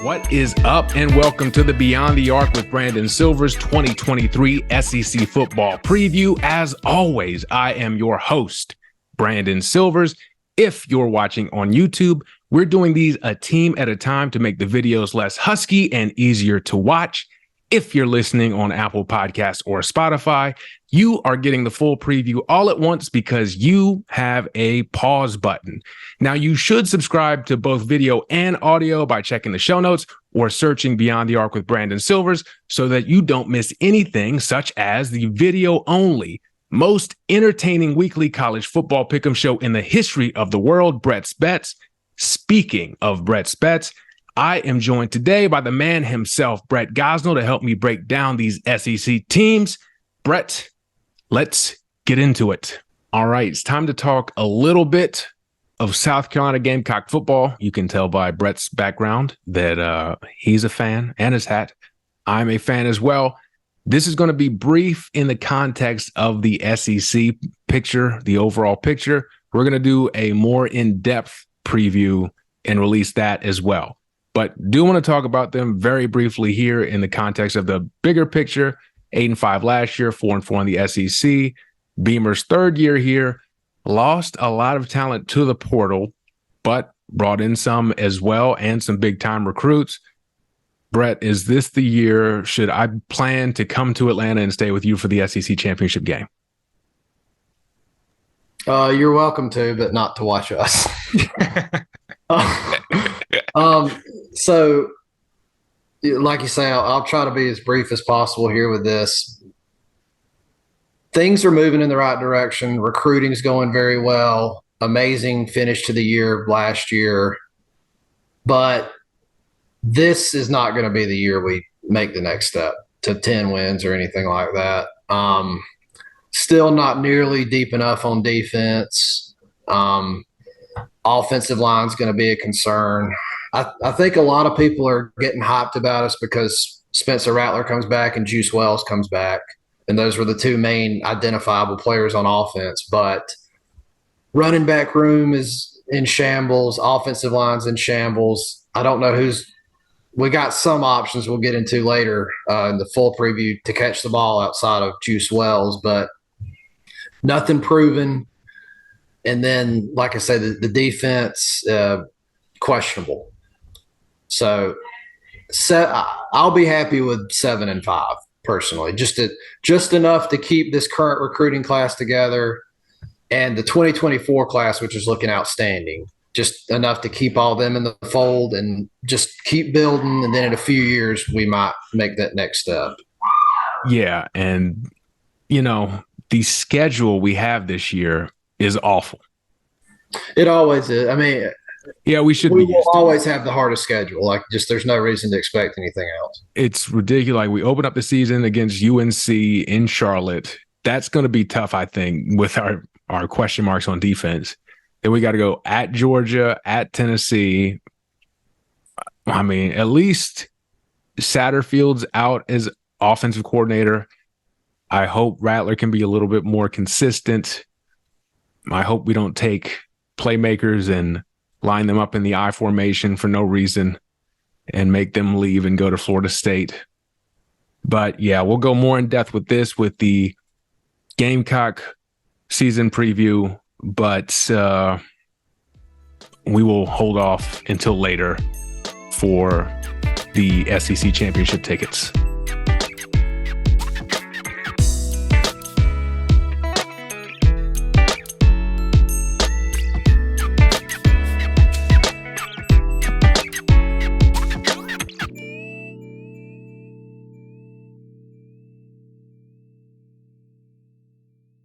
What is up, and welcome to the Beyond the Arc with Brandon Silver's 2023 SEC football preview. As always, I am your host, Brandon Silvers. If you're watching on YouTube, we're doing these a team at a time to make the videos less husky and easier to watch. If you're listening on Apple Podcasts or Spotify, you are getting the full preview all at once because you have a pause button. Now, you should subscribe to both video and audio by checking the show notes or searching Beyond the Arc with Brandon Silvers so that you don't miss anything, such as the video-only, most entertaining weekly college football pick'em show in the history of the world, Brett's Bets. Speaking of Brett's Bets, I am joined today by the man himself, Brett Gosnell, to help me break down these SEC teams. Brett, let's get into it. All right, it's time to talk a little bit of South Carolina Gamecock football. You can tell by Brett's background that he's a fan, and his hat. I'm a fan as well. This is going to be brief in the context of the SEC picture, the overall picture. We're going to do a more in-depth preview and release that as well. But do want to talk about them very briefly here in the context of the bigger picture. 8-5 last year, 4-4 in the SEC. Beamer's third year here. Lost a lot of talent to the portal, but brought in some as well and some big-time recruits. Brett, is this the year? Should I plan to come to Atlanta and stay with you for the SEC championship game? You're welcome to, but not to watch us. So, like you say, I'll try to be as brief as possible here with this. Things are moving in the right direction. Recruiting is going very well. Amazing finish to the year last year. But this is not going to be the year we make the next step to 10 wins or anything like that. Still not nearly deep enough on defense. Offensive line is going to be a concern. I think a lot of people are getting hyped about us because Spencer Rattler comes back and Juice Wells comes back. And those were the two main identifiable players on offense. But running back room is in shambles. Offensive line's in shambles. I don't know we got some options we'll get into later in the full preview to catch the ball outside of Juice Wells, but nothing proven. And then, like I said, the defense, questionable. So I'll be happy with 7-5 personally, just enough to keep this current recruiting class together and the 2024 class, which is looking outstanding, just enough to keep all them in the fold and just keep building. And then in a few years, we might make that next step. Yeah. And, the schedule we have this year is awful. It always is. I mean, yeah, we will always have the hardest schedule. Like, just there's no reason to expect anything else. It's ridiculous. Like, we open up the season against UNC in Charlotte. That's going to be tough, I think, with our question marks on defense. Then we got to go at Georgia, at Tennessee. I mean, at least Satterfield's out as offensive coordinator. I hope Rattler can be a little bit more consistent. I hope we don't take playmakers and line them up in the I formation for no reason and make them leave and go to Florida State. But yeah, we'll go more in depth with this with the Gamecock season preview, but we will hold off until later for the SEC championship tickets.